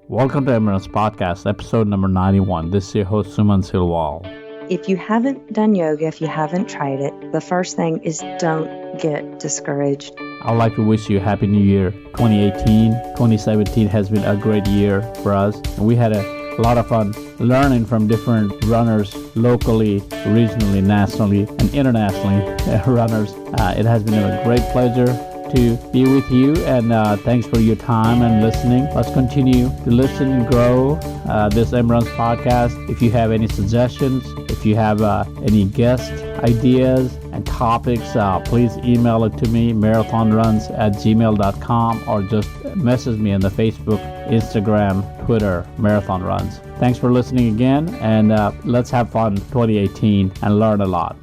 Welcome to Emirates Podcast, episode number 91. This is your host, Suman Silwal. If you haven't done yoga, if you haven't tried it, the first thing is don't get discouraged. I would like to wish you a Happy New Year 2018. 2017 has been a great year for us. And we had a lot of fun learning from different runners locally, regionally, nationally, and internationally runners. It has been a great pleasure to be with you, and thanks for your time and listening. Let's continue to listen and grow this Emirates podcast. If you have any suggestions, if you have any guest ideas and topics, please email it to me, marathonruns@gmail.com, or just message me on the Facebook, Instagram, Twitter, Marathon Runs. Thanks for listening again, and let's have fun 2018 and learn a lot.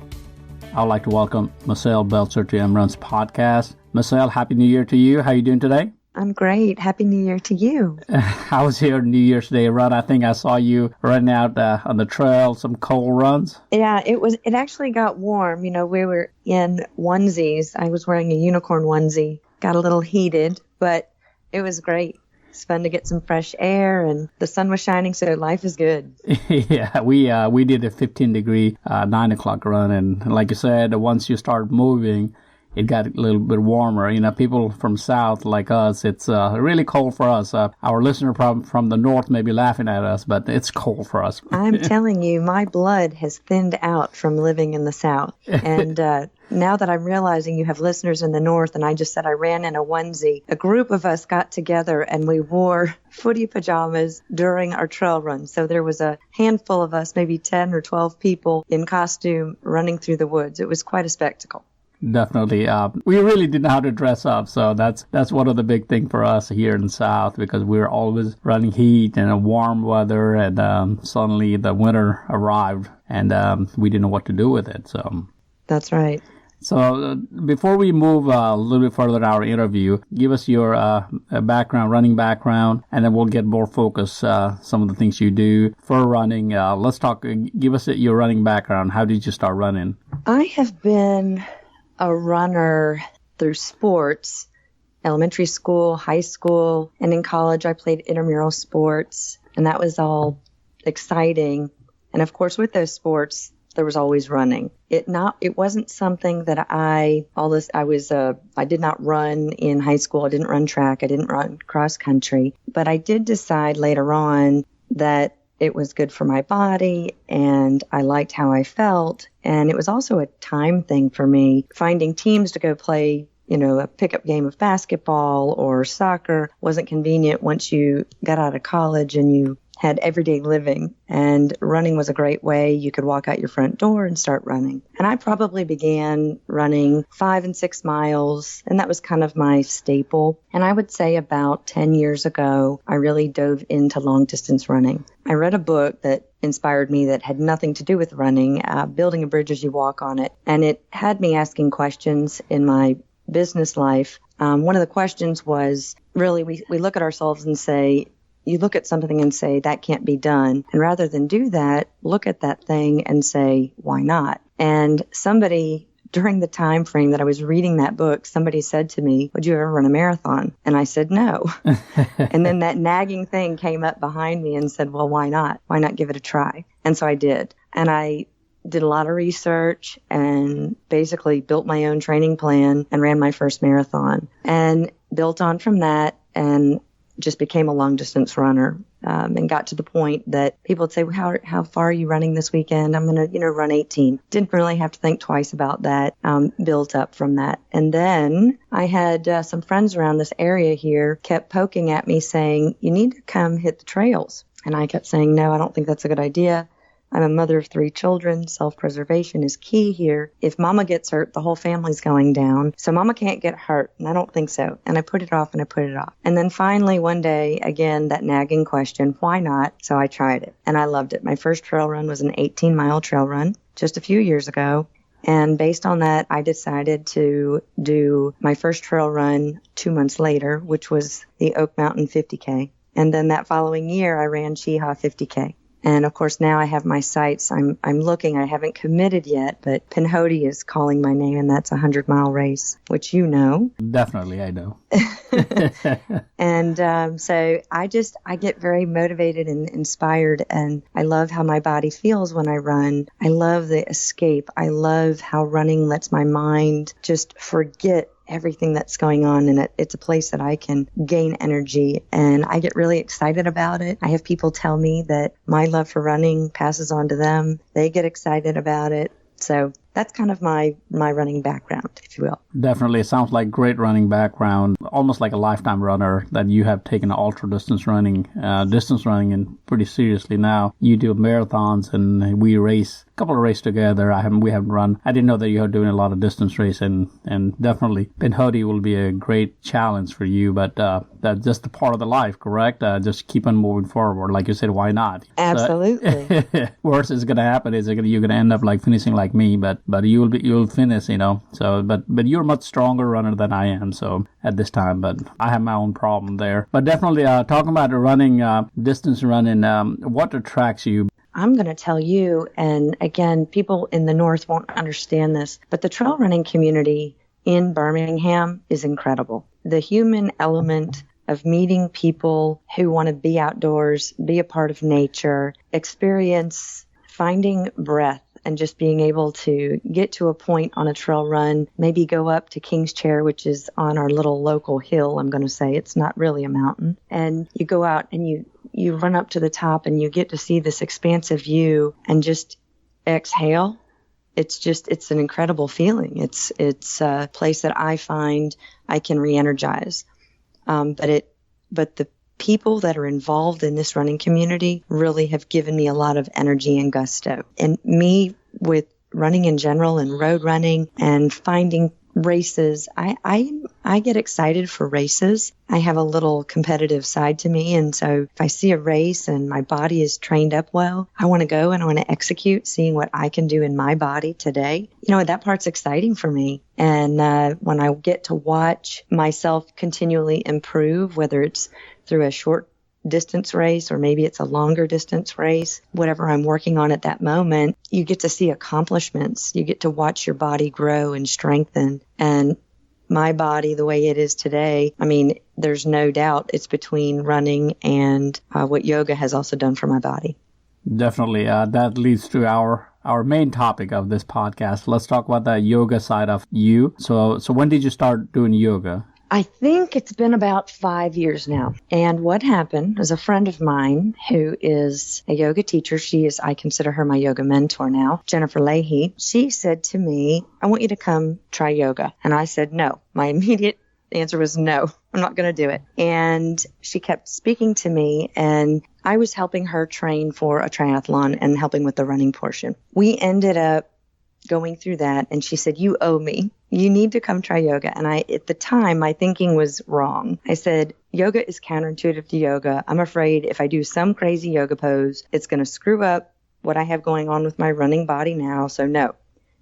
I would like to welcome Michelle Belcher to Emirates podcast. Michelle, Happy New Year to you. How are you doing today? I'm great. Happy New Year to you. How was your New Year's Day run? I think I saw you running out on the trail, some cold runs. Yeah, it actually got warm. You know, we were in onesies. I was wearing a unicorn onesie. Got a little heated, but it was great. It's fun to get some fresh air, and the sun was shining, so life is good. Yeah, we did a 15-degree 9 o'clock run, and like you said, once you start moving, it got a little bit warmer. You know, people from south like us, it's really cold for us. Our listener from the north may be laughing at us, but it's cold for us. I'm telling you, my blood has thinned out from living in the south. And now that I'm realizing you have listeners in the north, and I just said I ran in a onesie, a group of us got together and we wore footy pajamas during our trail run. So there was a handful of us, maybe 10 or 12 people in costume running through the woods. It was quite a spectacle. Definitely. We really didn't know how to dress up. So that's one of the big thing for us here in the South, because we're always running heat and warm weather, and suddenly the winter arrived, and we didn't know what to do with it. So that's right. So before we move a little bit further in our interview, give us your background, running background, and then we'll get more focus, some of the things you do for running. Let's talk, give us your running background. How did you start running? I have been a runner through sports, elementary school, high school, and in college I played intramural sports, and that was all exciting. And of course, with those sports, there was always running. It wasn't something that I did not run in high school. I didn't run track. I didn't run cross country, but I did decide later on that it was good for my body, and I liked how I felt. And it was also a time thing for me. Finding teams to go play, a pickup game of basketball or soccer wasn't convenient once you got out of college and you had everyday living. And running was a great way. You could walk out your front door and start running. And I probably began running 5 and 6 miles, and that was kind of my staple. And I would say about 10 years ago, I really dove into long distance running. I read a book that inspired me that had nothing to do with running, Building a Bridge as You Walk on It. And it had me asking questions in my business life. One of the questions was, really, we look at ourselves and say, you look at something and say, that can't be done. And rather than do that, look at that thing and say, why not? And somebody, during the time frame that I was reading that book, somebody said to me, would you ever run a marathon? And I said, no. And then that nagging thing came up behind me and said, well, why not? Why not give it a try? And so I did. And I did a lot of research and basically built my own training plan and ran my first marathon, and built on from that and just became a long distance runner, and got to the point that people would say, well, how far are you running this weekend? I'm going to, run 18. Didn't really have to think twice about that. Built up from that. And then I had some friends around this area here kept poking at me saying, you need to come hit the trails. And I kept saying, no, I don't think that's a good idea. I'm a mother of 3 children. Self-preservation is key here. If mama gets hurt, the whole family's going down. So mama can't get hurt, and I don't think so. And I put it off and I put it off. And then finally one day, again, that nagging question, why not? So I tried it, and I loved it. My first trail run was an 18-mile trail run just a few years ago. And based on that, I decided to do my first trail run 2 months later, which was the Oak Mountain 50K. And then that following year, I ran Cheehaw 50K. And of course, now I have my sights. I'm looking. I haven't committed yet, but Pinhoti is calling my name, and that's a 100-mile race, which you know. Definitely, I know. And so I get very motivated and inspired, and I love how my body feels when I run. I love the escape. I love how running lets my mind just forget everything that's going on, and it's a place that I can gain energy, and I get really excited about it. I have people tell me that my love for running passes on to them. They get excited about it. So that's kind of my running background, if you will. Definitely. It sounds like great running background, almost like a lifetime runner, that you have taken ultra distance running and pretty seriously now. You do marathons, and we race a couple of races together. We haven't run. I didn't know that you are doing a lot of distance racing, and definitely Pinhoti will be a great challenge for you, but that's just a part of the life, correct? Just keep on moving forward. Like you said, why not? Absolutely. So, worst is going to happen is you're going to end up like finishing like me, but you'll finish, So, but you're a much stronger runner than I am. So at this time, but I have my own problem there. But definitely, talking about running, distance running, what attracts you? I'm going to tell you, and again, people in the North won't understand this, but the trail running community in Birmingham is incredible. The human element of meeting people who want to be outdoors, be a part of nature, experience finding breath, and just being able to get to a point on a trail run, maybe go up to King's Chair, which is on our little local hill, I'm going to say. It's not really a mountain. And you go out and you run up to the top and you get to see this expansive view and just exhale. It's an incredible feeling. It's a place that I find I can re-energize. But the people that are involved in this running community really have given me a lot of energy and gusto. And me, with running in general and road running and finding races, I get excited for races. I have a little competitive side to me, and so if I see a race and my body is trained up well, I want to go and I want to execute, seeing what I can do in my body today. That part's exciting for me. And when I get to watch myself continually improve, whether it's through a short distance race or maybe it's a longer distance race, whatever I'm working on at that moment, you get to see accomplishments. You get to watch your body grow and strengthen. And my body, the way it is today, there's no doubt it's between running and what yoga has also done for my body. Definitely. That leads to our main topic of this podcast. Let's talk about the yoga side of you. So when did you start doing yoga? I think it's been about 5 years now. And what happened is a friend of mine who is a yoga teacher, I consider her my yoga mentor now, Jennifer Leahy. She said to me, I want you to come try yoga. And I said, no. My immediate answer was no, I'm not going to do it. And she kept speaking to me, and I was helping her train for a triathlon and helping with the running portion. We ended up going through that, and she said, you owe me. You need to come try yoga. And at the time, my thinking was wrong. I said, yoga is counterintuitive to yoga. I'm afraid if I do some crazy yoga pose, it's going to screw up what I have going on with my running body now. So no.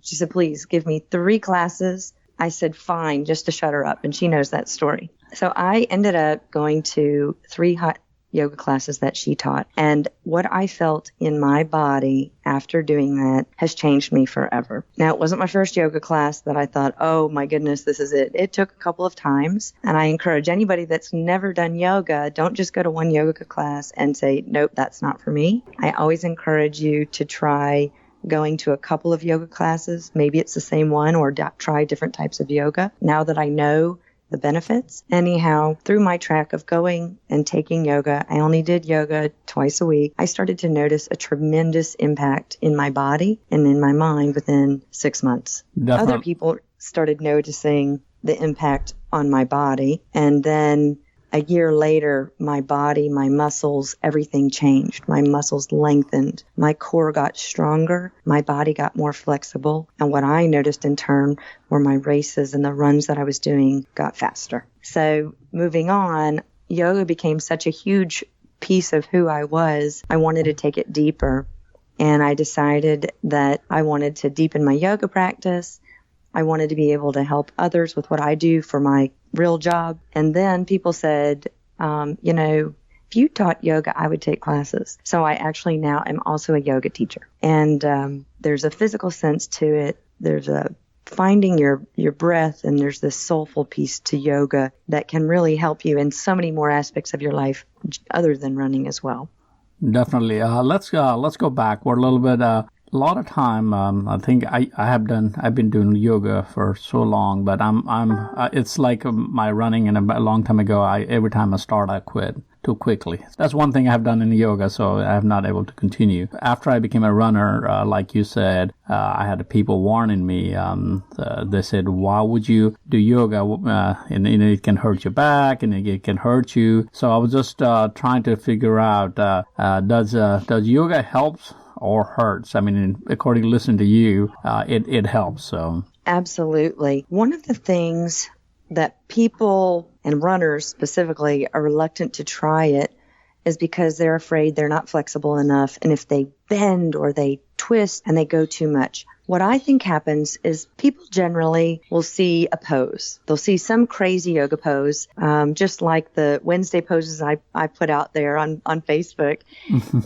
She said, please give me 3 classes. I said, fine, just to shut her up. And she knows that story. So I ended up going to 3 hot yoga classes that she taught. And what I felt in my body after doing that has changed me forever. Now, it wasn't my first yoga class that I thought, oh my goodness, this is it. It took a couple of times. And I encourage anybody that's never done yoga, don't just go to one yoga class and say, nope, that's not for me. I always encourage you to try going to a couple of yoga classes. Maybe it's the same one, or try different types of yoga. Now that I know the benefits. Anyhow, through my track of going and taking yoga, I only did yoga twice a week. I started to notice a tremendous impact in my body and in my mind within 6 months. Other people started noticing the impact on my body. And then a year later, my body, my muscles, everything changed. My muscles lengthened. My core got stronger. My body got more flexible. And what I noticed in turn were my races and the runs that I was doing got faster. So moving on, yoga became such a huge piece of who I was. I wanted to take it deeper. And I decided that I wanted to deepen my yoga practice. I wanted to be able to help others with what I do for my real job. And then people said, if you taught yoga, I would take classes. So I actually now am also a yoga teacher. And there's a physical sense to it. There's a finding your breath, and there's this soulful piece to yoga that can really help you in so many more aspects of your life other than running as well. Definitely. Let's go backward a little bit. A lot of time, I think I've been doing yoga for so long, but it's like my running, and a long time ago, every time I start, I quit too quickly. That's one thing I've done in yoga, so I'm not able to continue. After I became a runner, like you said, I had people warning me. They said, why would you do yoga? And it can hurt your back, and it can hurt you. So I was just trying to figure out, does yoga help or hurts? I mean, according to listening to you, it helps. So absolutely. One of the things that people and runners specifically are reluctant to try it is because they're afraid they're not flexible enough, and if they bend or they twist and they go too much. What I think happens is people generally will see a pose. They'll see some crazy yoga pose, just like the Wednesday poses I put out there on Facebook,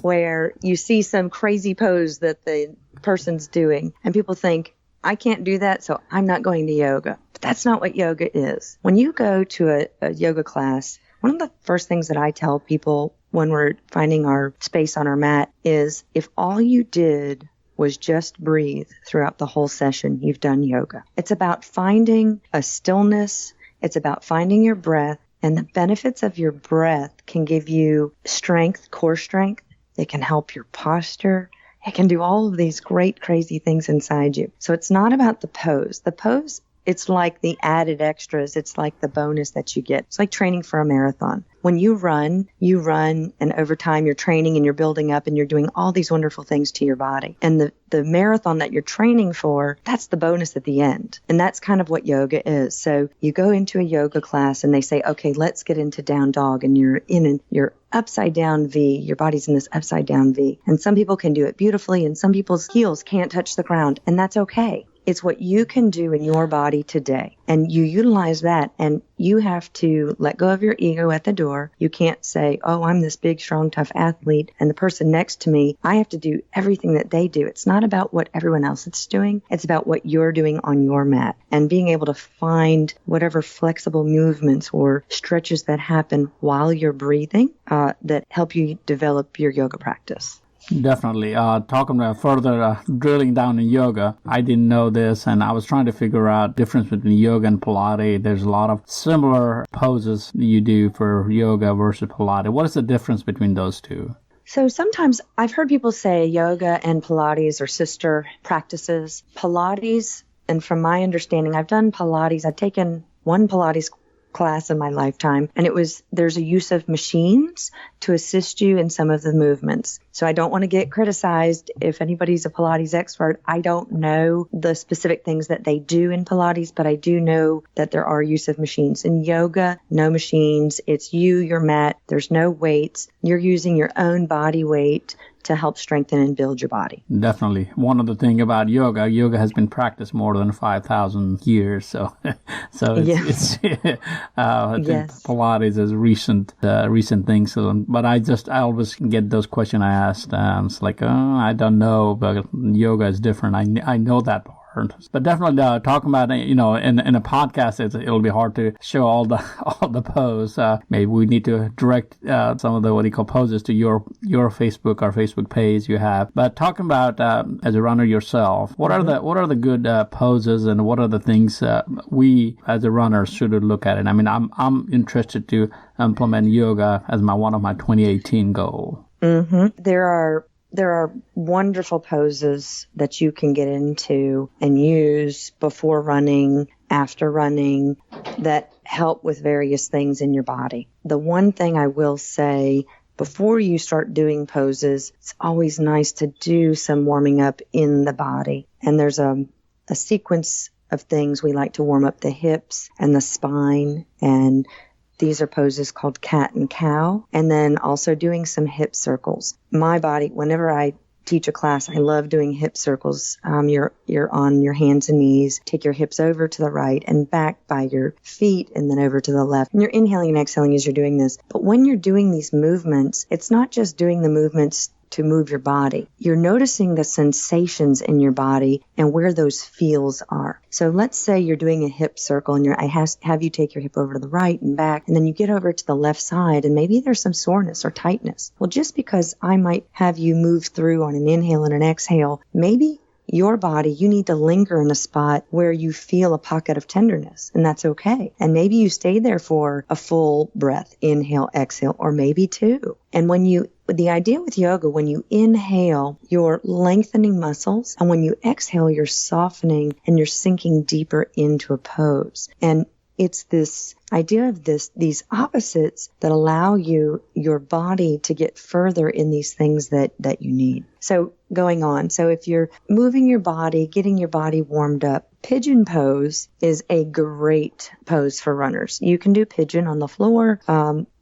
where you see some crazy pose that the person's doing, and people think, I can't do that, so I'm not going to yoga. But that's not what yoga is. When you go to a yoga class, one of the first things that I tell people when we're finding our space on our mat is, if all you did was just breathe throughout the whole session, you've done yoga. It's about finding a stillness. It's about finding your breath, and the benefits of your breath can give you strength, core strength. It can help your posture. It can do all of these great, crazy things inside you. So it's not about the pose. The pose, it's like the added extras. It's like the bonus that you get. It's like training for a marathon. When you run, and over time you're training and you're building up and you're doing all these wonderful things to your body. And the marathon that you're training for, that's the bonus at the end. And that's kind of what yoga is. So you go into a yoga class and they say, okay, let's get into down dog, and you're in your upside down V. Your body's in this upside down V. And some people can do it beautifully, and some people's heels can't touch the ground, and that's okay. It's what you can do in your body today. And you utilize that, and you have to let go of your ego at the door. You can't say, oh, I'm this big, strong, tough athlete, and the person next to me, I have to do everything that they do. It's not about what everyone else is doing. It's about what you're doing on your mat, and being able to find whatever flexible movements or stretches that happen while you're breathing that help you develop your yoga practice. Definitely. Talking about further drilling down in yoga, I didn't know this, and I was trying to figure out the difference between yoga and Pilates. There's a lot of similar poses you do for yoga versus Pilates. What is the difference between those two? So sometimes I've heard people say yoga and Pilates are sister practices. Pilates, and from my understanding, I've done Pilates. I've taken one Pilates class in my lifetime, and there's a use of machines to assist you in some of the movements. So I don't want to get criticized if anybody's a Pilates expert. I don't know the specific things that they do in Pilates, but I do know that there are use of machines. In yoga, no machines. It's your mat. There's no weights. You're using your own body weight to help strengthen and build your body. Definitely. One of the things about yoga has been practiced more than 5,000 years. So it's I think Pilates is recent things. But I always get those questions I asked. It's like, I don't know, but yoga is different. I know that part. But definitely talking about, in a podcast, it'll be hard to show all the pose. Maybe we need to direct some of the what you call poses to your Facebook or Facebook page you have. But talking about as a runner yourself, what are the good poses, and what are the things we as a runner should look at it? I mean, I'm interested to implement yoga as one of my 2018 goal. Mm-hmm. There are wonderful poses that you can get into and use before running, after running, that help with various things in your body. The one thing I will say, before you start doing poses, it's always nice to do some warming up in the body. And there's a sequence of things. We like to warm up the hips and the spine, and these are poses called cat and cow, and then also doing some hip circles. My body, whenever I teach a class, I love doing hip circles. You're on your hands and knees. Take your hips over to the right and back by your feet and then over to the left. And you're inhaling and exhaling as you're doing this. But when you're doing these movements, it's not just doing the movements to move your body. You're noticing the sensations in your body and where those feels are. So let's say you're doing a hip circle and I have you take your hip over to the right and back, and then you get over to the left side and maybe there's some soreness or tightness. Well, just because I might have you move through on an inhale and an exhale, maybe your body, you need to linger in a spot where you feel a pocket of tenderness, and that's okay. And maybe you stay there for a full breath, inhale, exhale, or maybe two. And the idea with yoga, when you inhale, you're lengthening muscles, and when you exhale, you're softening and you're sinking deeper into a pose. And it's this idea of these opposites that allow your body to get further in these things that you need. So going on. So if you're moving your body, getting your body warmed up, Pigeon Pose is a great pose for runners. You can do pigeon on the floor,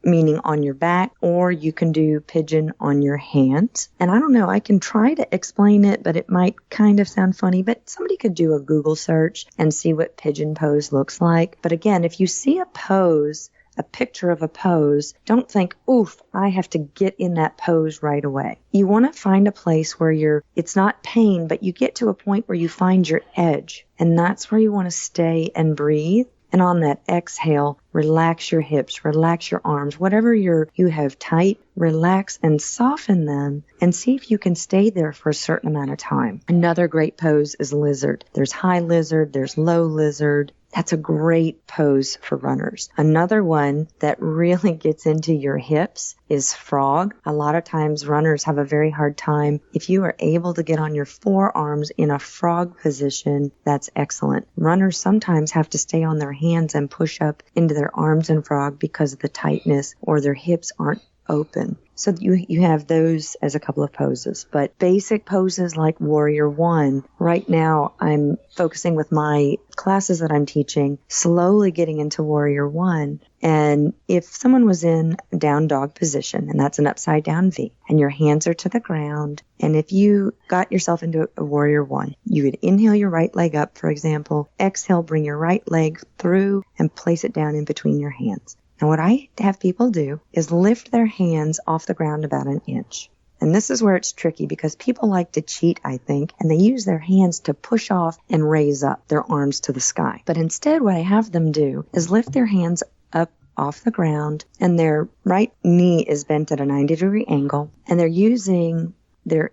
meaning on your back, or you can do pigeon on your hands. And I don't know, I can try to explain it, but it might kind of sound funny, but somebody could do a Google search and see what Pigeon Pose looks like. But again, if you see a pose, a picture of a pose, don't think, oof, I have to get in that pose right away. You want to find a place where it's not pain, but you get to a point where you find your edge. And that's where you want to stay and breathe. And on that exhale, relax your hips, relax your arms, whatever you have tight, relax and soften them and see if you can stay there for a certain amount of time. Another great pose is lizard. There's high lizard, there's low lizard. That's a great pose for runners. Another one that really gets into your hips is frog. A lot of times runners have a very hard time. If you are able to get on your forearms in a frog position, that's excellent. Runners sometimes have to stay on their hands and push up into their arms in frog because of the tightness or their hips aren't open. So you have those as a couple of poses. But basic poses like Warrior One, right now I'm focusing with my classes that I'm teaching, slowly getting into Warrior One. And if someone was in down dog position, and that's an upside down V, and your hands are to the ground, and if you got yourself into a Warrior One, you would inhale your right leg up, for example, exhale, bring your right leg through and place it down in between your hands. And what I have people do is lift their hands off the ground about an inch. And this is where it's tricky because people like to cheat, I think, and they use their hands to push off and raise up their arms to the sky. But instead, what I have them do is lift their hands up off the ground, and their right knee is bent at a 90-degree angle, and they're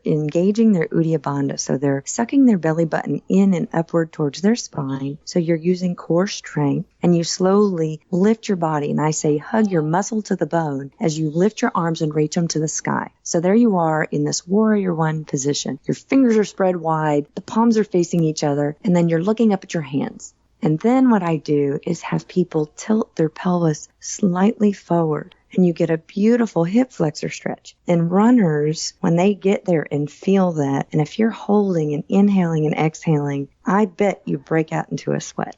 engaging their Udiyana Bandha, so they're sucking their belly button in and upward towards their spine. So you're using core strength, and you slowly lift your body, and I say hug your muscle to the bone as you lift your arms and reach them to the sky. So there you are in this Warrior One position. Your fingers are spread wide, the palms are facing each other, and then you're looking up at your hands. And then what I do is have people tilt their pelvis slightly forward, and you get a beautiful hip flexor stretch. And runners, when they get there and feel that, and if you're holding and inhaling and exhaling, I bet you break out into a sweat.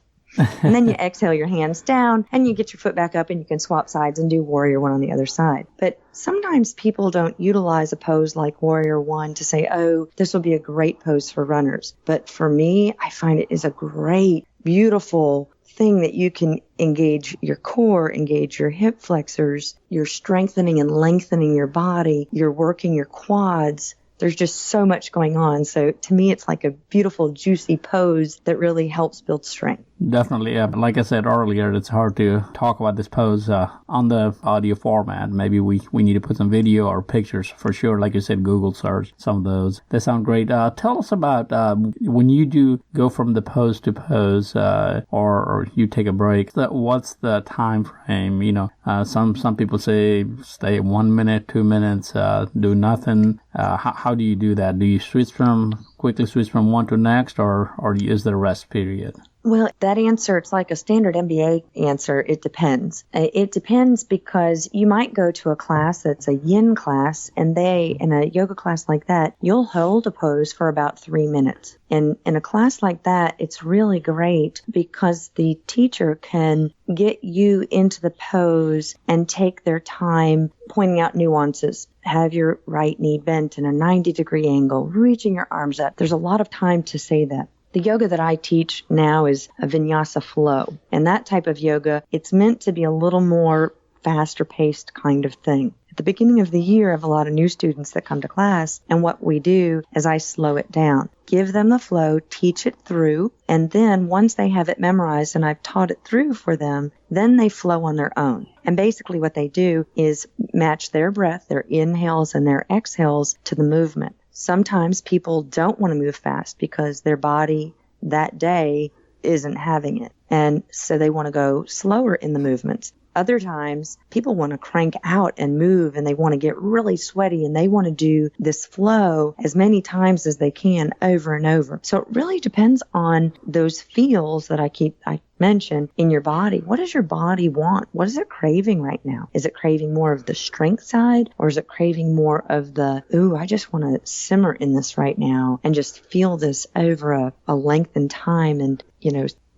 And then you exhale your hands down, and you get your foot back up, and you can swap sides and do Warrior One on the other side. But sometimes people don't utilize a pose like Warrior One to say, oh, this will be a great pose for runners. But for me, I find it is a great, beautiful thing that you can engage your core, engage your hip flexors, you're strengthening and lengthening your body, you're working your quads. There's just so much going on. So to me, it's like a beautiful, juicy pose that really helps build strength. Definitely. Like I said earlier, it's hard to talk about this pose on the audio format. Maybe we need to put some video or pictures for sure. Like you said, Google search some of those. They sound great. Tell us about when you do go from the pose to pose or you take a break, what's the time frame? You know, some people say stay 1 minute, 2 minutes, do nothing. How do you do that? Do you quickly switch from one to next, or is there a rest period? Well, that answer, it's like a standard MBA answer. It depends. It depends because you might go to a class that's a yin class, and in a yoga class like that, you'll hold a pose for about 3 minutes. And in a class like that, it's really great because the teacher can get you into the pose and take their time pointing out nuances. Have your right knee bent in a 90-degree angle, reaching your arms up. There's a lot of time to say that. The yoga that I teach now is a vinyasa flow. And that type of yoga, it's meant to be a little more faster paced kind of thing. At the beginning of the year, I have a lot of new students that come to class. And what we do is I slow it down, give them the flow, teach it through. And then once they have it memorized and I've taught it through for them, then they flow on their own. And basically what they do is match their breath, their inhales and their exhales to the movement. Sometimes people don't want to move fast because their body that day isn't having it. And so they want to go slower in the movements. Other times, people want to crank out and move, and they want to get really sweaty, and they want to do this flow as many times as they can over and over. So it really depends on those feels that I mentioned in your body. What does your body want? What is it craving right now? Is it craving more of the strength side, or is it craving more of the, ooh, I just want to simmer in this right now and just feel this over a lengthened time and,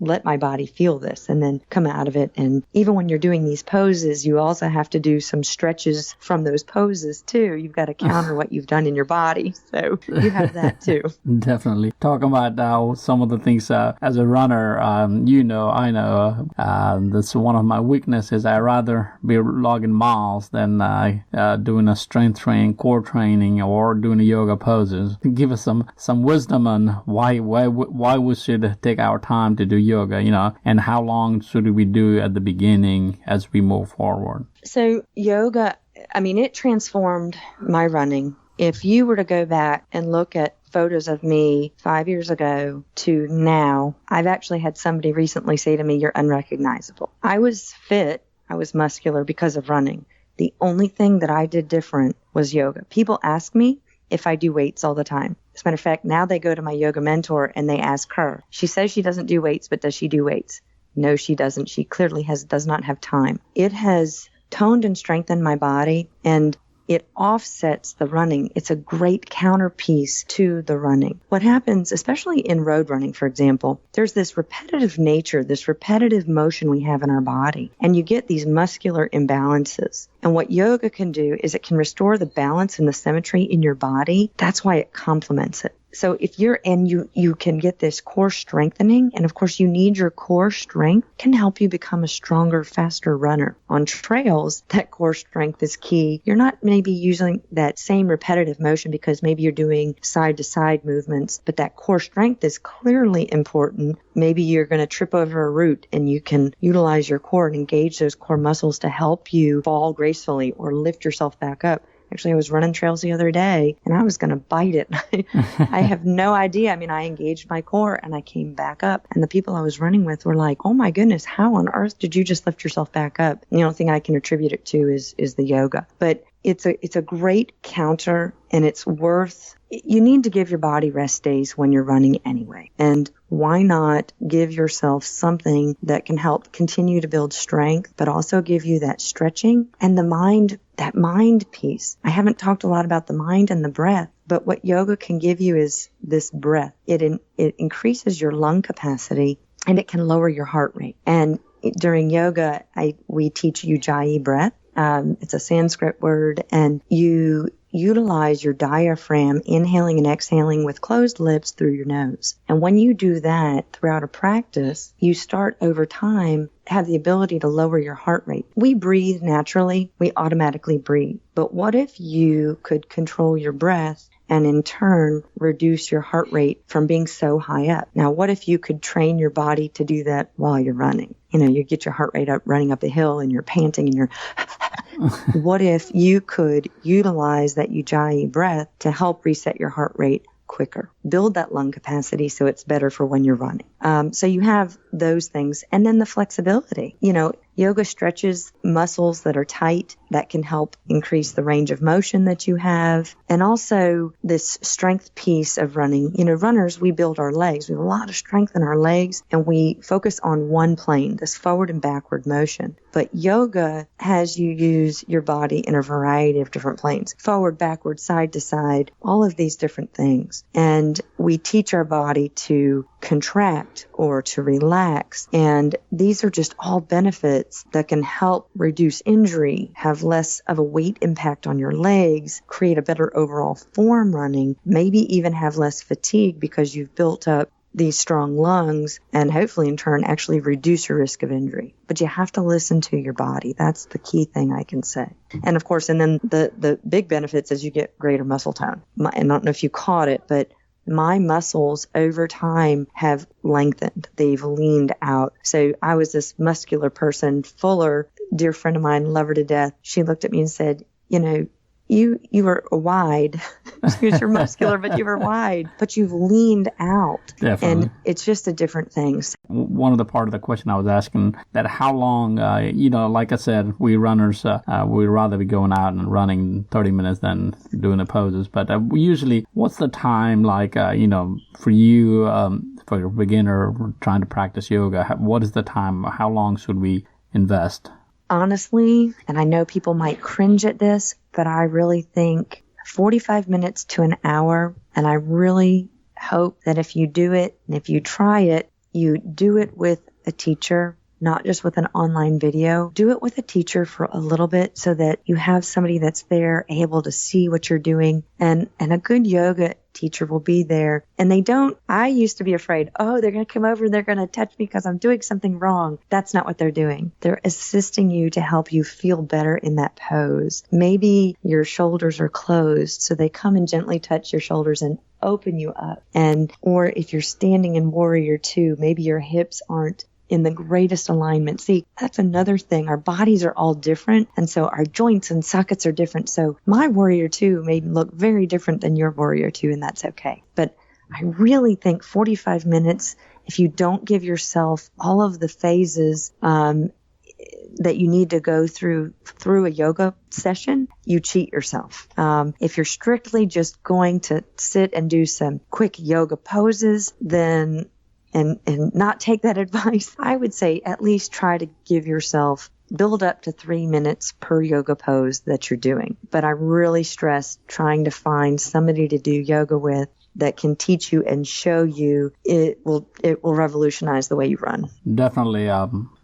let my body feel this and then come out of it. And even when you're doing these poses, you also have to do some stretches from those poses too. You've got to counter what you've done in your body. So you have that too. Definitely. Talking about some of the things as a runner, I know that's one of my weaknesses. I rather be logging miles than doing a strength training, core training, or doing a yoga poses. Give us some wisdom on why we should take our time to do yoga, and how long should we do at the beginning as we move forward? So yoga, it transformed my running. If you were to go back and look at photos of me 5 years ago to now, I've actually had somebody recently say to me, you're unrecognizable. I was fit, I was muscular because of running. The only thing that I did different was yoga. People ask me if I do weights all the time. As a matter of fact, now they go to my yoga mentor and they ask her. She says she doesn't do weights, but does she do weights? No, she doesn't. She clearly does not have time. It has toned and strengthened my body, and it offsets the running. It's a great counterpiece to the running. What happens, especially in road running, for example, there's this repetitive nature, this repetitive motion we have in our body, and you get these muscular imbalances. And what yoga can do is it can restore the balance and the symmetry in your body. That's why it complements it. So if you can get this core strengthening, and of course you need your core strength, can help you become a stronger, faster runner. On trails, that core strength is key. You're not maybe using that same repetitive motion because maybe you're doing side to side movements, but that core strength is clearly important. Maybe you're going to trip over a root and you can utilize your core and engage those core muscles to help you fall gracefully or lift yourself back up. Actually, I was running trails the other day and I was going to bite it. I have no idea. I engaged my core and I came back up, and the people I was running with were like, oh my goodness, how on earth did you just lift yourself back up? And the only thing I can attribute it to is the yoga. But it's a great counter, and it's you need to give your body rest days when you're running anyway. And why not give yourself something that can help continue to build strength, but also give you that stretching and that mind piece. I haven't talked a lot about the mind and the breath, but what yoga can give you is this breath. It increases your lung capacity, and it can lower your heart rate. And during yoga, we teach Ujjayi breath. It's a Sanskrit word, and you utilize your diaphragm, inhaling and exhaling with closed lips through your nose. And when you do that throughout a practice, you start over time have the ability to lower your heart rate. We breathe naturally. We automatically breathe. But what if you could control your breath and in turn reduce your heart rate from being so high up? Now, what if you could train your body to do that while you're running? You get your heart rate up running up a hill and you're panting and you're what if you could utilize that Ujjayi breath to help reset your heart rate quicker? Build that lung capacity so it's better for when you're running. So you have those things. And then the flexibility. Yoga stretches muscles that are tight that can help increase the range of motion that you have. And also this strength piece of running. Runners, we build our legs. We have a lot of strength in our legs, and we focus on one plane, this forward and backward motion. But yoga has you use your body in a variety of different planes, forward, backward, side to side, all of these different things. And we teach our body to contract or to relax. And these are just all benefits that can help reduce injury, have less of a weight impact on your legs, create a better overall form running, maybe even have less fatigue because you've built up these strong lungs, and hopefully in turn actually reduce your risk of injury. But you have to listen to your body. That's the key thing I can say. And of course, and then the big benefits is you get greater muscle tone. And I don't know if you caught it, but my muscles over time have lengthened. They've leaned out. So I was this muscular person, fuller, dear friend of mine, love her to death. She looked at me and said, you were wide. You're muscular, but you were wide. But you've leaned out. Definitely. And it's just a different thing. One of the part of the question I was asking, that how long, like I said, we runners, we'd rather be going out and running 30 minutes than doing the poses. But we usually, what's the time like, for you, for a beginner trying to practice yoga, what is the time? How long should we invest? Honestly, and I know people might cringe at this, but I really think 45 minutes to an hour. And I really hope that if you do it and if you try it, you do it with a teacher, not just with an online video. Do it with a teacher for a little bit so that you have somebody that's there able to see what you're doing. And a good yoga teacher will be there. And I used to be afraid, they're going to come over and they're going to touch me because I'm doing something wrong. That's not what they're doing. They're assisting you to help you feel better in that pose. Maybe your shoulders are closed, so they come and gently touch your shoulders and open you up. Or if you're standing in Warrior 2, maybe your hips aren't in the greatest alignment. See, that's another thing. Our bodies are all different, and so our joints and sockets are different. So my Warrior 2 may look very different than your Warrior 2, and that's okay. But I really think 45 minutes, if you don't give yourself all of the phases that you need to go through a yoga session, you cheat yourself. If you're strictly just going to sit and do some quick yoga poses, then and not take that advice, I would say at least try to give yourself, build up to 3 minutes per yoga pose that you're doing. But I really stress trying to find somebody to do yoga with that can teach you and show you. It will revolutionize the way you run. Definitely.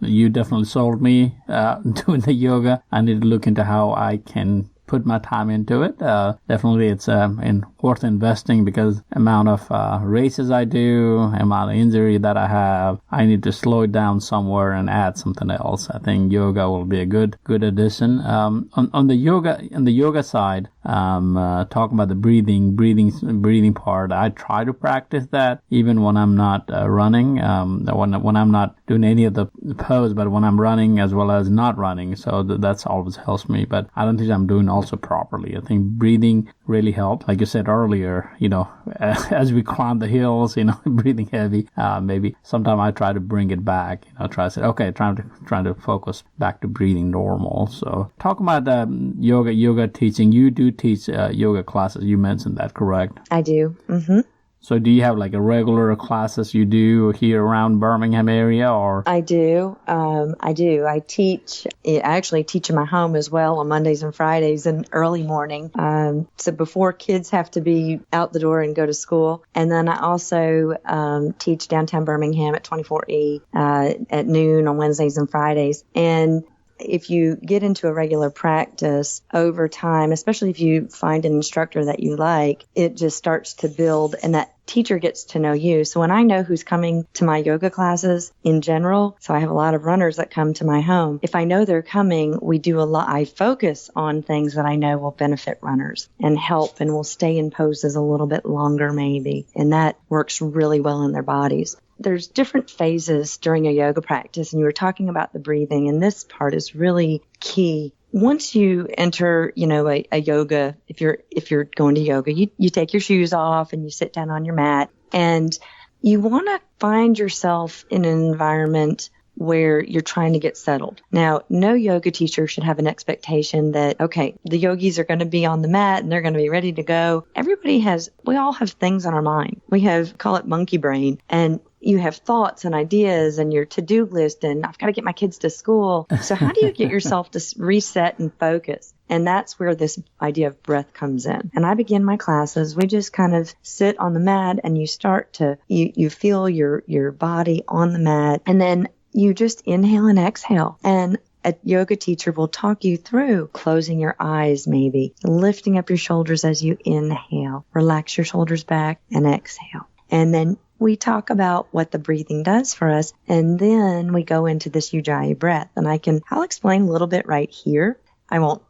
You definitely sold me doing the yoga. I need to look into how I can put my time into it. Definitely it's worth investing because amount of races I do, amount of injury that I have, I need to slow it down somewhere and add something else. I think yoga will be a good addition. On the yoga side, talking about the breathing part, I try to practice that even when I'm not running, when I'm not doing any of the pose, but when I'm running as well as not running. So that's always helps me, but I don't think I'm doing also properly. I think breathing really helps. Like you said earlier, as we climb the hills, breathing heavy, maybe sometime I try to bring it back, try to say, okay, trying to focus back to breathing normal. So talking about yoga teaching, you do teach yoga classes. You mentioned that, correct? I do. Mm-hmm. So do you have like a regular classes you do here around Birmingham area, or? I do. I actually teach in my home as well on Mondays and Fridays in early morning. So before kids have to be out the door and go to school. And then I also teach downtown Birmingham at 24E at noon on Wednesdays and Fridays. And if you get into a regular practice over time, especially if you find an instructor that you like, it just starts to build and that teacher gets to know you. So when I know who's coming to my yoga classes in general, so I have a lot of runners that come to my home. If I know they're coming, I focus on things that I know will benefit runners and help and will stay in poses a little bit longer maybe. And that works really well in their bodies. There's different phases during a yoga practice, and you were talking about the breathing, and this part is really key. Once you enter, a yoga, if you're going to yoga, you take your shoes off and you sit down on your mat. And you want to find yourself in an environment where you're trying to get settled. Now, no yoga teacher should have an expectation that, okay, the yogis are going to be on the mat and they're going to be ready to go. We all have things on our mind. Call it monkey brain, and you have thoughts and ideas and your to-do list, and I've got to get my kids to school. So how do you get yourself to reset and focus? And that's where this idea of breath comes in. And I begin my classes. We just kind of sit on the mat, and you start to, you feel your body on the mat, and then you just inhale and exhale. And a yoga teacher will talk you through closing your eyes, maybe lifting up your shoulders as you inhale, relax your shoulders back and exhale. And then we talk about what the breathing does for us. And then we go into this Ujjayi breath. And I'll explain a little bit right here. I won't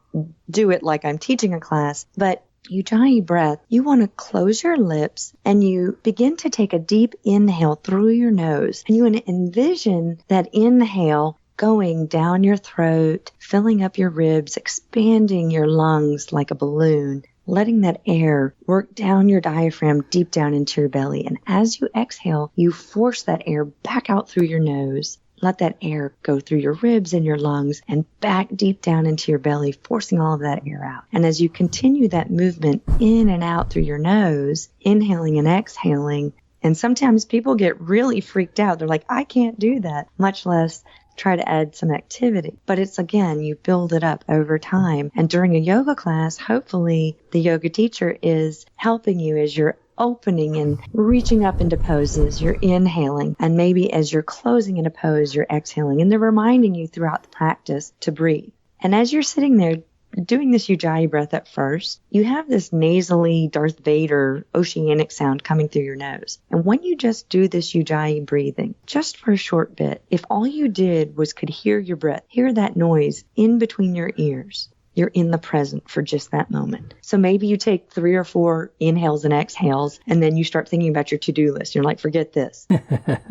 do it like I'm teaching a class, but Ujjayi breath, you want to close your lips and you begin to take a deep inhale through your nose. And you want to envision that inhale going down your throat, filling up your ribs, expanding your lungs like a balloon, letting that air work down your diaphragm deep down into your belly. And as you exhale, you force that air back out through your nose. Let that air go through your ribs and your lungs and back deep down into your belly, forcing all of that air out. And as you continue that movement in and out through your nose, inhaling and exhaling, and sometimes people get really freaked out. They're like, I can't do that, much less try to add some activity. But it's, again, you build it up over time. And during a yoga class, hopefully the yoga teacher is helping you as you're opening and reaching up into poses, you're inhaling. And maybe as you're closing in a pose, you're exhaling. And they're reminding you throughout the practice to breathe. And as you're sitting there doing this Ujjayi breath at first, you have this nasally Darth Vader oceanic sound coming through your nose. And when you just do this Ujjayi breathing, just for a short bit, if all you did was could hear your breath, hear that noise in between your ears, you're in the present for just that moment. So maybe you take 3 or 4 inhales and exhales, and then you start thinking about your to-do list. You're like, forget this.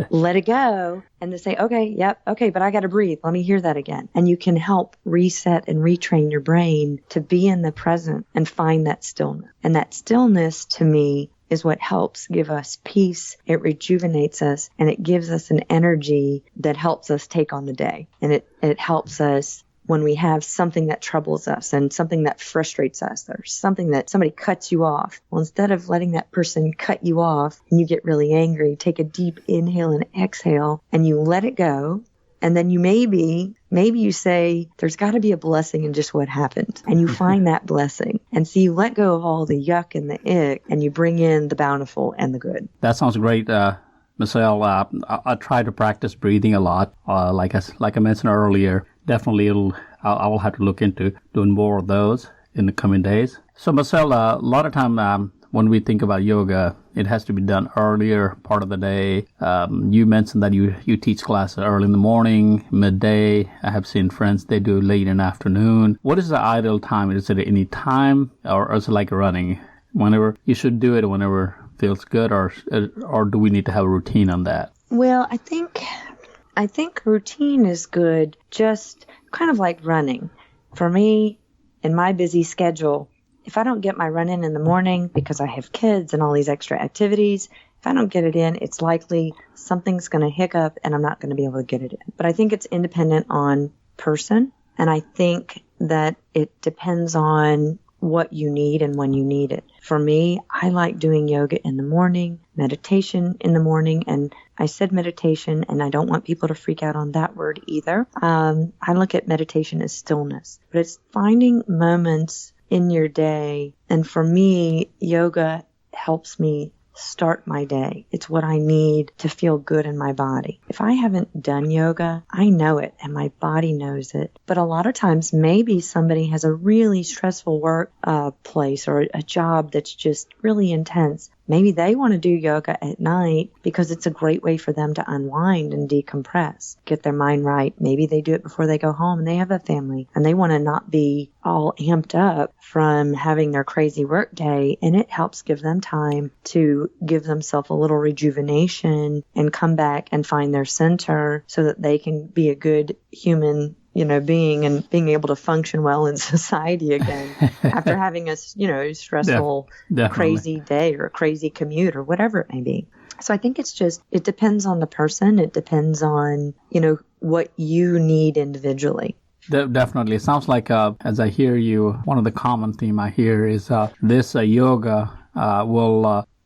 Let it go. And then say, okay, but I got to breathe. Let me hear that again. And you can help reset and retrain your brain to be in the present and find that stillness. And that stillness, to me, is what helps give us peace. It rejuvenates us, and it gives us an energy that helps us take on the day. And it helps us when we have something that troubles us and something that frustrates us, or something that somebody cuts you off. Well, instead of letting that person cut you off and you get really angry, take a deep inhale and exhale and you let it go. And then you maybe you say, there's got to be a blessing in just what happened. And you find that blessing. And so you let go of all the yuck and the ick, and you bring in the bountiful and the good. That sounds great. Michelle, I try to practice breathing a lot. Like I mentioned earlier, definitely I will have to look into doing more of those in the coming days. So Michelle, a lot of time when we think about yoga, it has to be done earlier part of the day. You mentioned that you teach classes early in the morning, midday. I have seen friends, they do late in the afternoon. What is the ideal time? Is it any time, or is it like running? Whenever you should do it, whenever feels good, or do we need to have a routine on that? Well, I think routine is good, just kind of like running. For me, in my busy schedule, if I don't get my run in the morning because I have kids and all these extra activities, if I don't get it in, it's likely something's going to hiccup and I'm not going to be able to get it in. But I think it's independent on person, and I think that it depends on what you need and when you need it. For me, I like doing yoga in the morning, meditation in the morning, and I said meditation, and I don't want people to freak out on that word either. I look at meditation as stillness, but it's finding moments in your day. And for me, yoga helps me start my day. It's what I need to feel good in my body. If I haven't done yoga, I know it and my body knows it. But a lot of times, maybe somebody has a really stressful work place or a job that's just really intense. Maybe they want to do yoga at night because it's a great way for them to unwind and decompress, get their mind right. Maybe they do it before they go home and they have a family and they want to not be all amped up from having their crazy work day. And it helps give them time to give themselves a little rejuvenation and come back and find their center so that they can be a good human being and being able to function well in society again after having a, stressful, crazy day or a crazy commute or whatever it may be. So I think it depends on the person. It depends on, what you need individually. Definitely. It sounds like, as I hear you, one of the common theme I hear is this yoga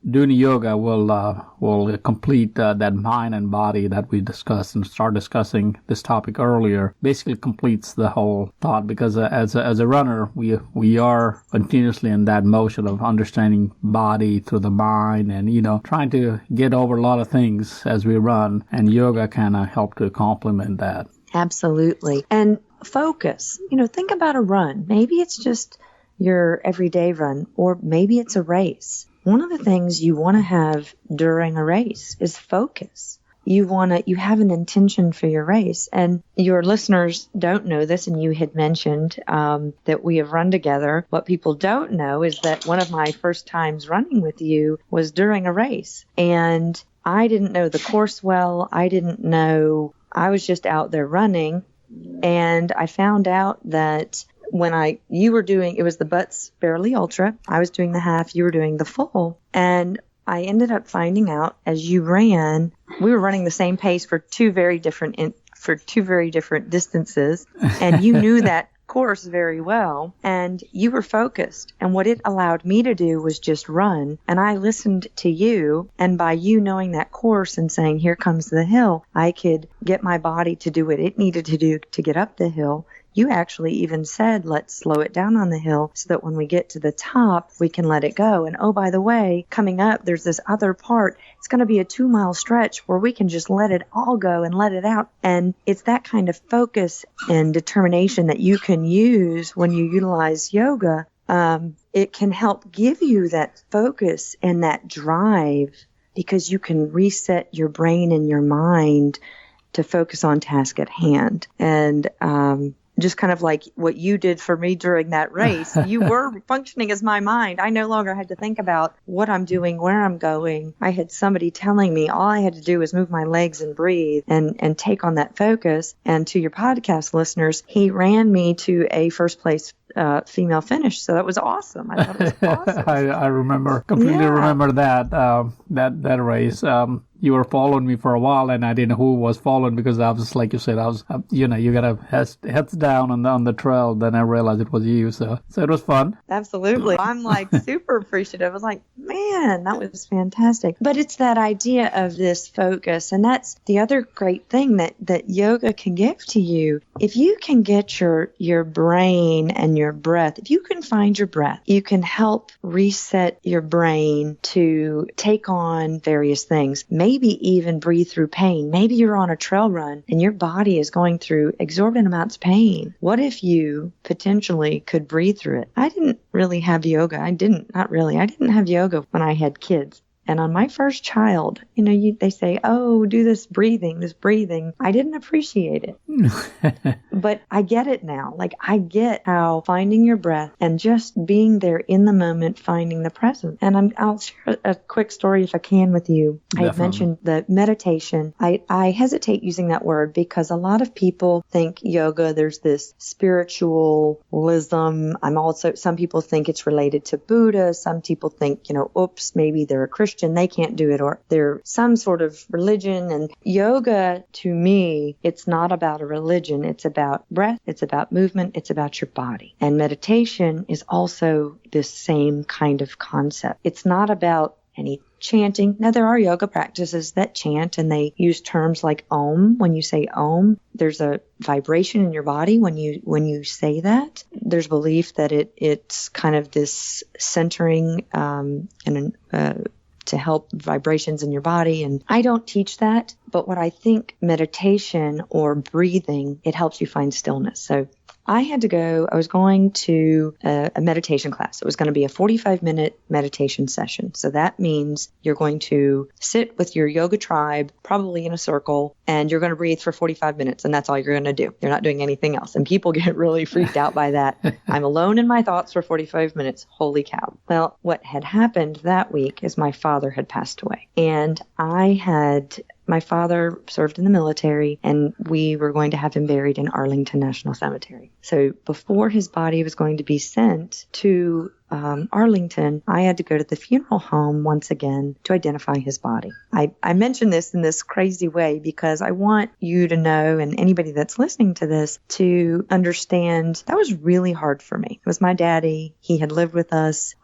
doing yoga will complete that mind and body that we discussed and start discussing this topic earlier. Basically completes the whole thought, because as a runner, we are continuously in that motion of understanding body through the mind and, trying to get over a lot of things as we run, and yoga kind of help to complement that. Absolutely. And focus. Think about a run. Maybe it's just your everyday run, or maybe it's a race. One of the things you want to have during a race is focus. You have an intention for your race, and your listeners don't know this, and you had mentioned that we have run together. What people don't know is that one of my first times running with you was during a race, and I didn't know the course well. I was just out there running, and I found out that you were doing, it was the Butts Barely Ultra. I was doing the half, you were doing the full. And I ended up finding out as you ran, we were running the same pace for two very different distances. And you knew that course very well, and you were focused. And what it allowed me to do was just run. And I listened to you, and by you knowing that course and saying, here comes the hill, I could get my body to do what it needed to do to get up the hill. You actually even said, let's slow it down on the hill so that when we get to the top, we can let it go. And oh, by the way, coming up, there's this other part. It's going to be a 2-mile stretch where we can just let it all go and let it out. And it's that kind of focus and determination that you can use when you utilize yoga. It can help give you that focus and that drive, because you can reset your brain and your mind to focus on task at hand. And, just kind of like what you did for me during that race. You were functioning as my mind. I no longer had to think about what I'm doing, where I'm going. I had somebody telling me all I had to do was move my legs and breathe and take on that focus. And to your podcast listeners, he ran me to a first place female finish. So that was awesome. I thought it was awesome. I completely remember that race. You were following me for a while, and I didn't know who was following, because I was, like you said, you got heads down on the trail. Then I realized it was you. So it was fun. Absolutely. I'm like super appreciative. I was like, man, that was fantastic. But it's that idea of this focus. And that's the other great thing that yoga can give to you. If you can get your brain and your breath, if you can find your breath, you can help reset your brain to take on various things. Maybe even breathe through pain. Maybe you're on a trail run and your body is going through exorbitant amounts of pain. What if you potentially could breathe through it? I didn't really have yoga. I didn't have yoga when I had kids. And on my first child, they say, oh, do this breathing. I didn't appreciate it. But I get it now. Like, I get how finding your breath and just being there in the moment, finding the present. And I'll share a quick story if I can with you. Definitely. I had mentioned the meditation. I hesitate using that word because a lot of people think yoga, there's this spiritualism. Some people think it's related to Buddha. Some people think, maybe they're a Christian. They can't do it, or they're some sort of religion. And yoga, to me, it's not about a religion. It's about breath. It's about movement. It's about your body. And meditation is also this same kind of concept. It's not about any chanting. Now, there are yoga practices that chant, and they use terms like Om. When you say Om, there's a vibration in your body when you say that. There's belief that it's kind of this centering to help vibrations in your body. And I don't teach that, but what I think meditation or breathing, it helps you find stillness. So I was going to a meditation class. It was going to be a 45-minute meditation session. So that means you're going to sit with your yoga tribe, probably in a circle, and you're going to breathe for 45 minutes. And that's all you're going to do. You're not doing anything else. And people get really freaked out by that. I'm alone in my thoughts for 45 minutes. Holy cow. Well, what had happened that week is my father had passed away. And I had my father served in the military, and we were going to have him buried in Arlington National Cemetery. So before his body was going to be sent to Arlington, I had to go to the funeral home once again to identify his body. I mention this in this crazy way because I want you to know, and anybody that's listening to this, to understand that was really hard for me. It was my daddy. He had lived with us.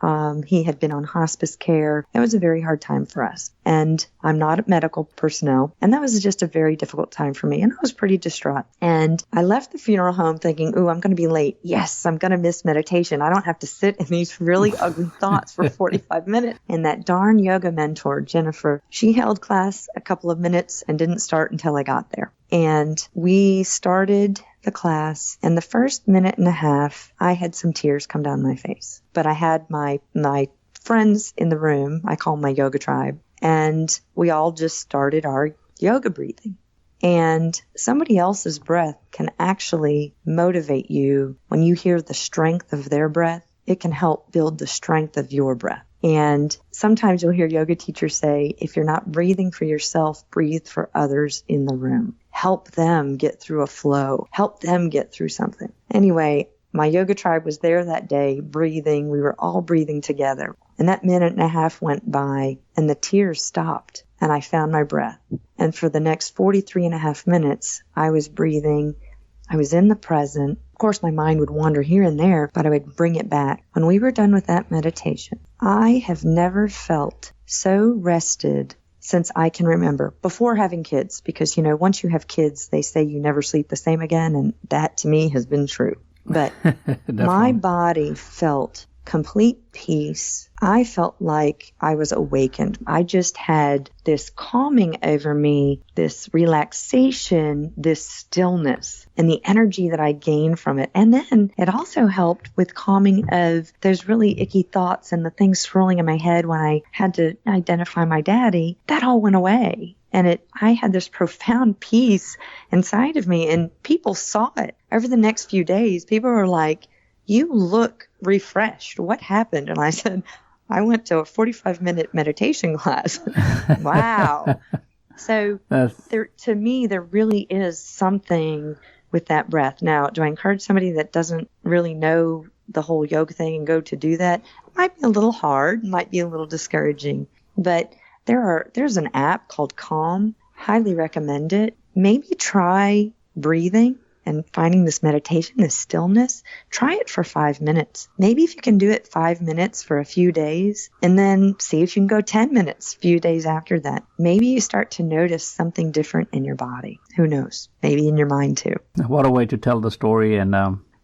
He had been on hospice care. It was a very hard time for us. And I'm not medical personnel. And that was just a very difficult time for me. And I was pretty distraught. And I left the funeral home thinking, ooh, I'm going to be late. Yes, I'm going to miss meditation. I don't have to sit in these really ugly thoughts for 45 minutes. And that darn yoga mentor, Jennifer, she held class a couple of minutes and didn't start until I got there. And we started the class, and the first minute and a half, I had some tears come down my face. But I had my friends in the room, I call my yoga tribe, and we all just started our yoga breathing. And somebody else's breath can actually motivate you. When you hear the strength of their breath, it can help build the strength of your breath. And sometimes you'll hear yoga teachers say, if you're not breathing for yourself, breathe for others in the room. Help them get through a flow. Help them get through something. Anyway, my yoga tribe was there that day breathing. We were all breathing together. And that minute and a half went by and the tears stopped and I found my breath. And for the next 43 and a half minutes, I was breathing. I was in the present. Of course, my mind would wander here and there, but I would bring it back. When we were done with that meditation, I have never felt so rested since I can remember, before having kids, because, once you have kids, they say you never sleep the same again, and that to me has been true. But my body felt complete peace. I felt like I was awakened. I just had this calming over me, this relaxation, this stillness, and the energy that I gained from it. And then it also helped with calming of those really icky thoughts and the things swirling in my head when I had to identify my daddy. That all went away. And I had this profound peace inside of me, and people saw it. Over the next few days, people were like, you look refreshed. What happened? And I said, I went to a 45-minute meditation class. Wow. So to me, there really is something with that breath. Now, do I encourage somebody that doesn't really know the whole yoga thing and go to do that? It might be a little hard, might be a little discouraging, but there's an app called Calm. Highly recommend it. Maybe try breathing and finding this meditation, this stillness. Try it for 5 minutes. Maybe if you can do it 5 minutes for a few days, and then see if you can go 10 minutes a few days after that. Maybe you start to notice something different in your body. Who knows? Maybe in your mind too. What a way to tell the story and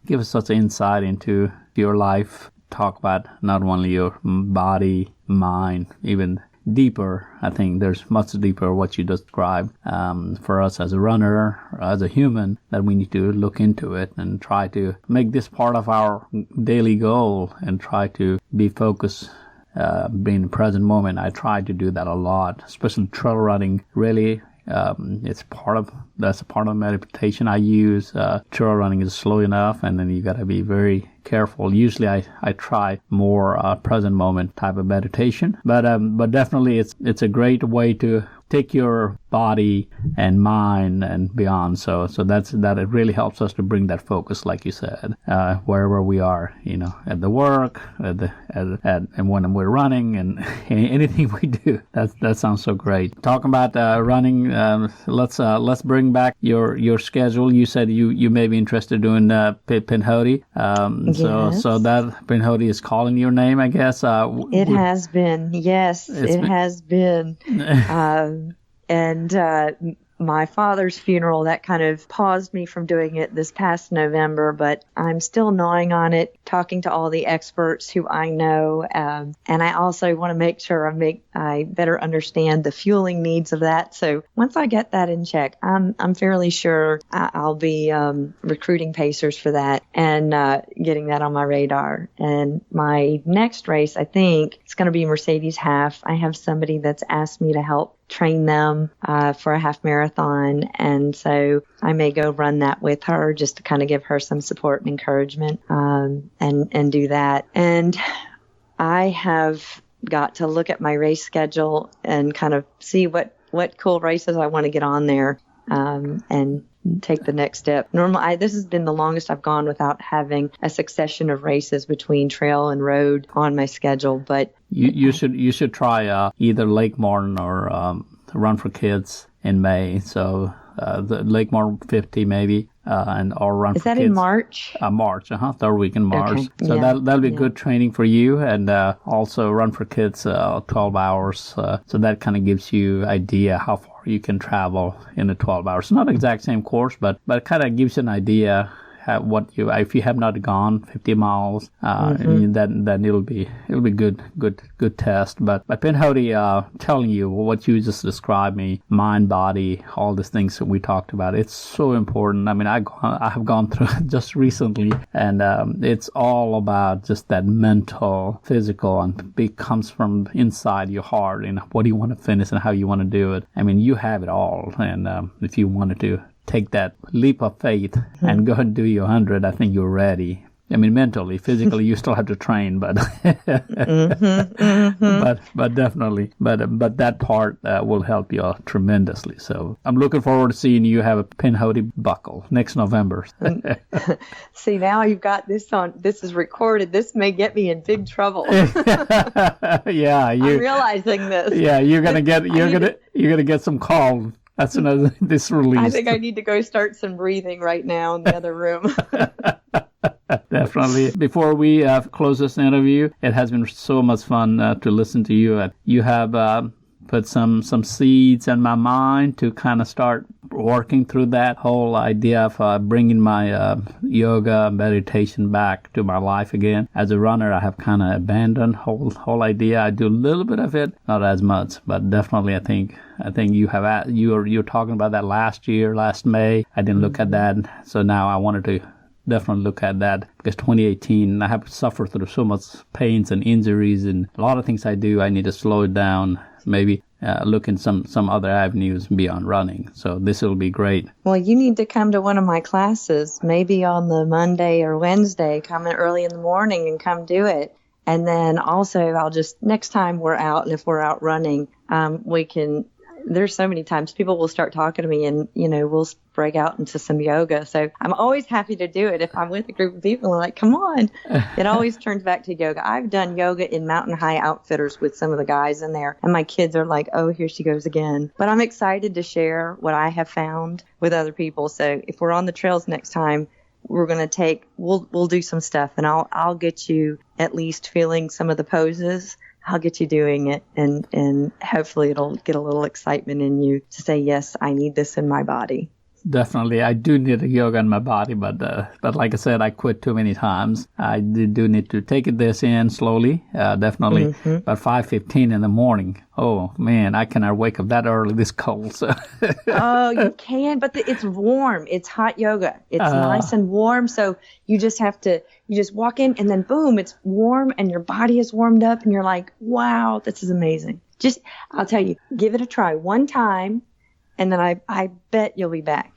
give us such insight into your life. Talk about not only your body, mind, even deeper. I think there's much deeper what you described for us as a runner, as a human, that we need to look into it and try to make this part of our daily goal and try to be focused, be in the present moment. I try to do that a lot, especially trail running. Really, that's a part of meditation I use. Trail running is slow enough, and then you got to be very careful. Usually I try more present moment type of meditation, but definitely it's a great way to take your body and mind and beyond. So that it really helps us to bring that focus, like you said, wherever we are, at the work, and when we're running and anything we do. That sounds so great. Talking about running, let's bring back your schedule. You said you may be interested in Pinhoti. Yes. So that Pinhoti is calling your name, I guess. It has been. Yes, it has been. And my father's funeral, that kind of paused me from doing it this past November, but I'm still gnawing on it, talking to all the experts who I know. And I also want to make sure I better understand the fueling needs of that. So once I get that in check, I'm fairly sure I'll be recruiting pacers for that and getting that on my radar. And my next race, I think, it's going to be Mercedes Half. I have somebody that's asked me to help train them for a half marathon, and so I may go run that with her just to kind of give her some support and encouragement, and do that. And I have got to look at my race schedule and kind of see what what cool races I want to get on there, and take the next step. Normally, this has been the longest I've gone without having a succession of races between trail and road on my schedule. But you should try either Lake Martin or Run for Kids in May. So the Lake Martin 50 maybe, or Run for Kids. Is that in March? March, third week in March. Okay. So that'll be good training for you, and also Run for Kids 12 hours. So that kind of gives you idea how far you can travel in the 12 hours. Not exact same course, but it kind of gives you an idea if you have not gone 50 miles, then it'll be good test. But Pinhoti, telling you what you just described me, mind, body, all these things that we talked about, it's so important. I mean, I have gone through it just recently, and it's all about just that mental, physical, and it comes from inside your heart and what do you want to finish and how you want to do it. I mean, you have it all, and if you wanted to take that leap of faith and go and do your 100, I think you're ready. I mean, mentally, physically, you still have to train, but but definitely, but that part will help you tremendously. So I'm looking forward to seeing you have a Pinhoti buckle next November. See, now you've got this on. This is recorded. This may get me in big trouble. Yeah, I'm realizing this. Yeah, you're gonna get some calls as soon as this release. I think I need to go start some breathing right now in the other room. Definitely. Before we close this interview, it has been so much fun to listen to you. You have put some seeds in my mind to kind of start working through that whole idea of bringing my yoga meditation back to my life again. As a runner, I have kind of abandoned whole idea. I do a little bit of it, not as much, but definitely I think you have you're talking about that last May. I didn't look at that, so now I wanted to definitely look at that, because 2018 I have suffered through so much pains and injuries, and a lot of things I do, I need to slow it down, maybe look in some other avenues beyond running. So this will be great. Well, you need to come to one of my classes, maybe on the Monday or Wednesday. Come in early in the morning and come do it. And then also next time we're out, and if we're out running, there's so many times people will start talking to me, and, we'll break out into some yoga. So I'm always happy to do it. If I'm with a group of people, I'm like, come on. It always turns back to yoga. I've done yoga in Mountain High Outfitters with some of the guys in there, and my kids are like, oh, here she goes again. But I'm excited to share what I have found with other people. So if we're on the trails next time, we'll do some stuff, and I'll get you at least feeling some of the poses. I'll get you doing it, and hopefully it'll get a little excitement in you to say, yes, I need this in my body. Definitely. I do need a yoga in my body, but like I said, I quit too many times. I do need to take this in slowly, definitely. But 5:15 in the morning, oh man, I cannot wake up that early this cold. So. Oh, you can, but it's warm. It's hot yoga. It's nice and warm. So you just walk in, and then boom, it's warm, and your body is warmed up, and you're like, wow, this is amazing. I'll tell you, give it a try one time, and then I bet you'll be back.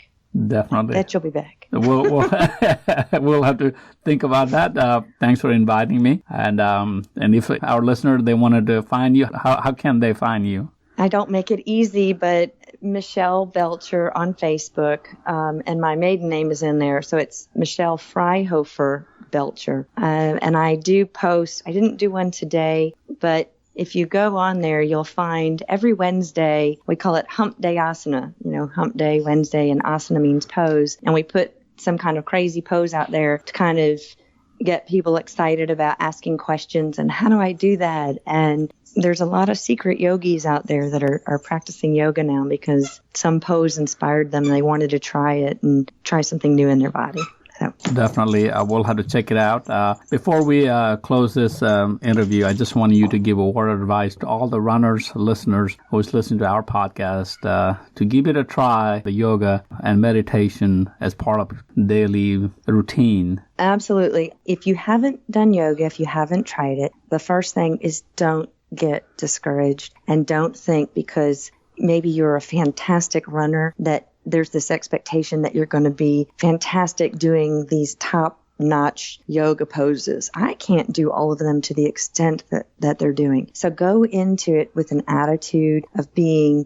Definitely. I bet you'll be back. We'll have to think about that. Thanks for inviting me. And if our listener, they wanted to find you, how can they find you? I don't make it easy, but Michelle Belcher on Facebook, and my maiden name is in there, so it's Michelle Freihofer Belcher. And I do post. I didn't do one today, but if you go on there, you'll find every Wednesday, we call it Hump Day Asana, Hump Day Wednesday, and asana means pose. And we put some kind of crazy pose out there to kind of get people excited about asking questions and how do I do that? And there's a lot of secret yogis out there that are practicing yoga now because some pose inspired them. They wanted to try it and try something new in their body. So. Definitely. We'll have to check it out. Before we close this interview, I just want you to give a word of advice to all the runners, listeners who's listening to our podcast to give it a try, the yoga and meditation as part of daily routine. Absolutely. If you haven't done yoga, if you haven't tried it, the first thing is don't get discouraged, and don't think because maybe you're a fantastic runner that there's this expectation that you're going to be fantastic doing these top top-notch yoga poses. I can't do all of them to the extent that they're doing. So go into it with an attitude of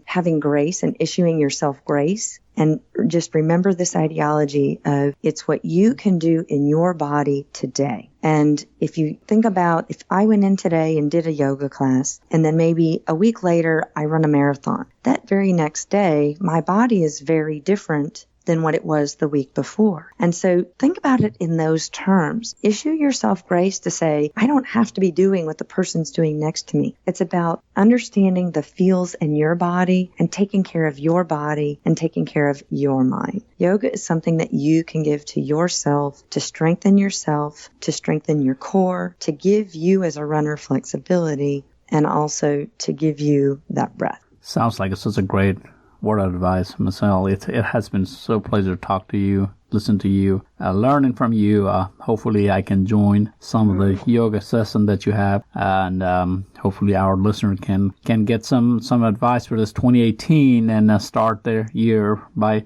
having grace and issuing yourself grace. And just remember this ideology of it's what you can do in your body today. And if you think about, if I went in today and did a yoga class, and then maybe a week later I run a marathon, that very next day, my body is very different than what it was the week before. And so think about it in those terms. Issue yourself grace to say, I don't have to be doing what the person's doing next to me. It's about understanding the feels in your body and taking care of your body and taking care of your mind. Yoga is something that you can give to yourself, to strengthen your core, to give you as a runner flexibility, and also to give you that breath. Sounds like it's such a great word of advice, Michelle. It has been so pleasure to talk to you, listen to you, learning from you. Hopefully I can join some of the yoga session that you have, and hopefully our listener can get some advice for this 2018 and start their year by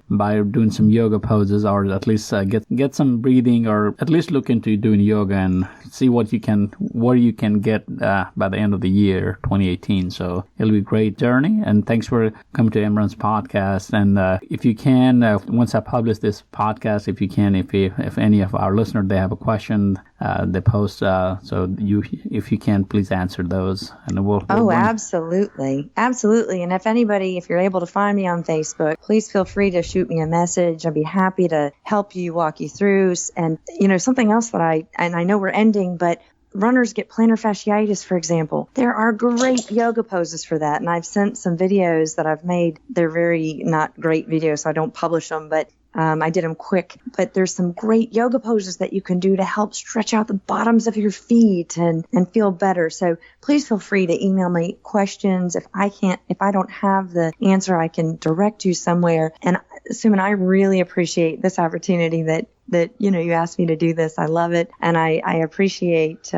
doing some yoga poses, or at least get some breathing, or at least look into doing yoga and see where you can get by the end of the year 2018. So it'll be a great journey, and thanks for coming to Emran's podcast. And if you can, once I publish this podcast, if you can, if any of our listeners, they have a question, they post, so if you can, please answer those, and we'll absolutely. And if you're able to find me on Facebook, please feel free to shoot me a message. I'd be happy to help you, walk you through. And something else that I know we're ending, but runners get plantar fasciitis, for example. There are great yoga poses for that. And I've sent some videos that I've made. They're very not great videos, so I don't publish them, but I did them quick. But there's some great yoga poses that you can do to help stretch out the bottoms of your feet and feel better. So please feel free to email me questions. If I don't have the answer, I can direct you somewhere. And Suman, I really appreciate this opportunity that you asked me to do this. I love it. And I appreciate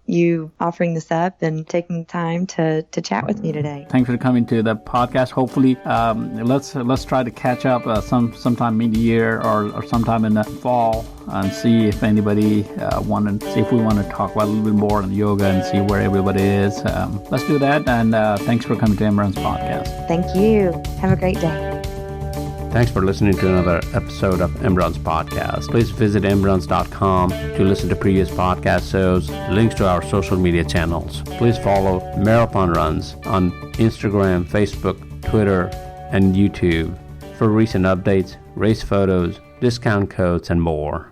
you offering this up and taking time to chat with me today. Thanks for coming to the podcast. Hopefully, let's try to catch up sometime mid-year or sometime in the fall and see if anybody if we want to talk about a little bit more on yoga and see where everybody is. Let's do that. And thanks for coming to Emran's podcast. Thank you. Have a great day. Thanks for listening to another episode of Emran's podcast. Please visit emrans.com to listen to previous podcast shows, links to our social media channels. Please follow Marathon Runs on Instagram, Facebook, Twitter, and YouTube for recent updates, race photos, discount codes, and more.